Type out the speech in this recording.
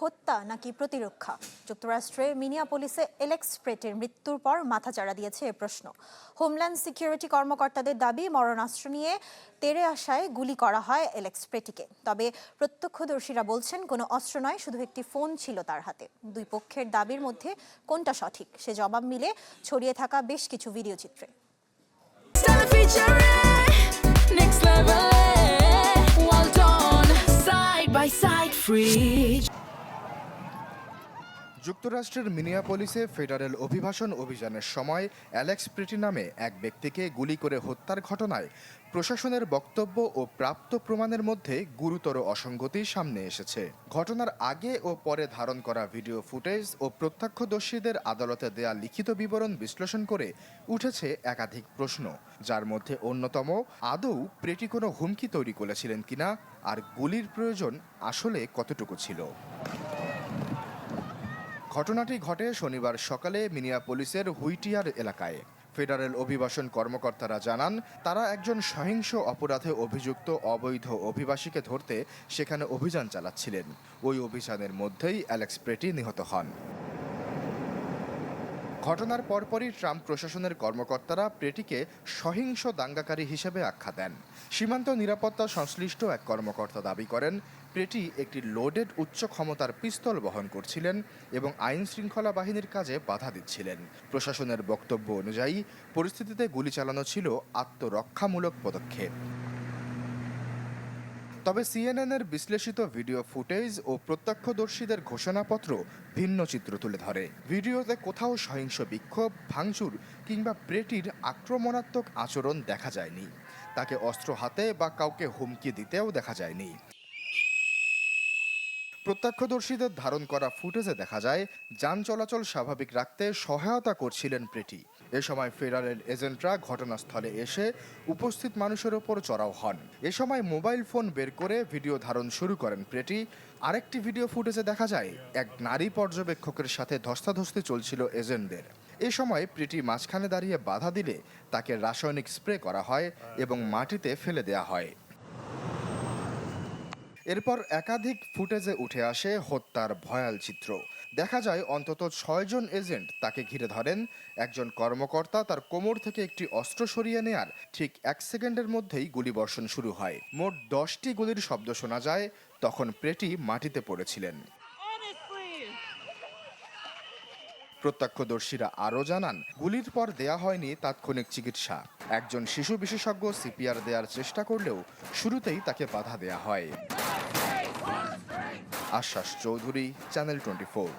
হত্যা নাকি প্রতিরক্ষা? যুক্তরাষ্ট্রে মিনিয়াপোলিসে এলেক্স প্রেটের মৃত্যুর পর মাথাচাড়া দিয়েছে এ প্রশ্ন। হোমল্যান্ড সিকিউরিটি কর্মকর্তাদের দাবি, মরণাস্ত্র নিয়ে তেড়ে আসায় গুলি করা হয় এলেক্স প্রেটিকে। তবে প্রত্যক্ষদর্শীরা বলছেন, কোনো অস্ত্র নয়, শুধু একটি ফোন ছিল তার হাতে। দুই পক্ষের দাবির মধ্যে কোনটা সঠিক সে জবাব মিলে ছড়িয়ে থাকা বেশ কিছু ভিডিও চিত্রে। যুক্তরাষ্ট্রের মিনিয়াপোলিসে ফেডারেল অভিবাসন অভিযানের সময় অ্যালেক্স প্রেটি নামে এক ব্যক্তিকে গুলি করে হত্যার ঘটনায় প্রশাসনের বক্তব্য ও প্রাপ্ত প্রমাণের মধ্যে গুরুতর অসঙ্গতি সামনে এসেছে। ঘটনার আগে ও পরে ধারণ করা ভিডিও ফুটেজ ও প্রত্যক্ষদর্শীদের আদালতে দেয়া লিখিত বিবরণ বিশ্লেষণ করে উঠেছে একাধিক প্রশ্ন, যার মধ্যে অন্যতম, আদৌ প্রেটি কোনো হুমকি তৈরি করেছিলেন কিনা, আর গুলির প্রয়োজন আসলে কতটুকু ছিল। ঘটনাটি ঘটে শনিবার সকালে মিনিয়াপোলিসের হুইটিয়ার এলাকায়। ফেডারেল অভিবাসন কর্মকর্তারা জানান, তারা একজন সহিংস অপরাধে অভিযুক্ত অবৈধ অভিবাসীকে ধরতে সেখানে অভিযান চালাচ্ছিলেন। ওই অভিযানের মধ্যেই অ্যালেক্স প্রেটি নিহত হন। ঘটনার পরপরই ট্রাম্প প্রশাসনের কর্মকর্তারা প্রেটিকে সহিংস দাঙ্গাকারী হিসেবে আখ্যা দেন। সীমান্ত নিরাপত্তা সংশ্লিষ্ট এক কর্মকর্তা দাবি করেন, প্রেটি একটি লোডেড উচ্চ ক্ষমতার পিস্তল বহন করছিলেন এবং আইন শৃঙ্খলা বাহিনীর কাজে বাধা দিচ্ছিলেন। প্রশাসনের বক্তব্য অনুযায়ী পরিস্থিতিতে গুলি চালানো ছিল আত্মরক্ষামূলক পদক্ষেপ। তবে সিএনএনের বিশ্লেষিত ভিডিও ফুটেজ ও প্রত্যক্ষদর্শীদের ঘোষণাপত্র ভিন্ন চিত্র তুলে ধরে। ভিডিওতে কোথাও সহিংস বিক্ষোভ, ভাঙচুর কিংবা প্রেটির আক্রমণাত্মক আচরণ দেখা যায়নি। তাকে অস্ত্র হাতে বা কাউকে হুমকি দিতেও দেখা যায়নি। প্রত্যক্ষদর্শীদের ধারণ করা ফুটেজে দেখা যায়, যান চলাচল স্বাভাবিক রাখতে সহায়তা করছিলেন প্রেটি। এ সময় ফেডারেল এজেন্টরা ঘটনাস্থলে এসে উপস্থিত মানুষের ওপর চড়াও হন। এ সময় মোবাইল ফোন বের করে ভিডিও ধারণ শুরু করেন প্রেটি। আরেকটি ভিডিও ফুটেজে দেখা যায়, এক নারী পর্যবেক্ষকের সাথে ধস্তাধস্তি চলছিল এজেন্টদের। এ সময় প্রেটি মাঝখানে দাঁড়িয়ে বাধা দিলে তাকে রাসায়নিক স্প্রে করা হয় এবং মাটিতে ফেলে দেয়া হয়। এরপর একাধিক ফুটেজে উঠে আসে হত্যার ভয়াল চিত্র। দেখা যায় অন্তত 6 জন এজেন্ট তাকে ঘিরে ধরেন। একজন কর্মকর্তা তার কোমর থেকে একটি অস্ত্র সরিয়ে নেয়ার ঠিক 1 সেকেন্ডের মধ্যেই গুলিবর্ষণ শুরু হয়। মোট 10টি গুলির শব্দ শোনা যায়। তখন প্রেটি মাটিতে পড়েছিলেন। প্রত্যক্ষদর্শীরা আরও জানান, গুলির পর দেয়া হয়নি তাৎক্ষণিক চিকিৎসা। একজন শিশু বিশেষজ্ঞ সিপিআর দেওয়ার চেষ্টা করলেও শুরুতেই তাকে বাধা দেয়া হয়। আশ্বাস চৌধুরী, চ্যানেল 24।